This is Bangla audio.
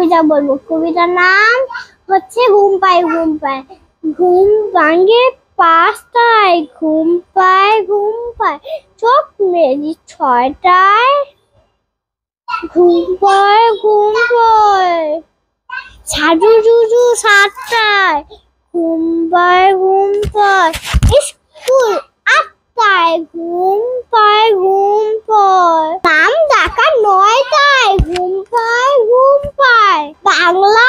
কবিতা বলবো। কবিতার নাম হচ্ছে ঘুম পায় ঘুম পায়। ঘুম ভাঙে 5টায়, ঘুম পায় ঘুম পায় চোখ মেলি 6টায়। ঘুম পায় ঘুম পায় সাজু জুজু 7টায়। ঘুম পায় ঘুম পায় স্কুল 8টায়। ঘুম পায় ঘুম পায় নাম ডাকা 9টায়। ঘুম পায় ঘুম পায় বাংলা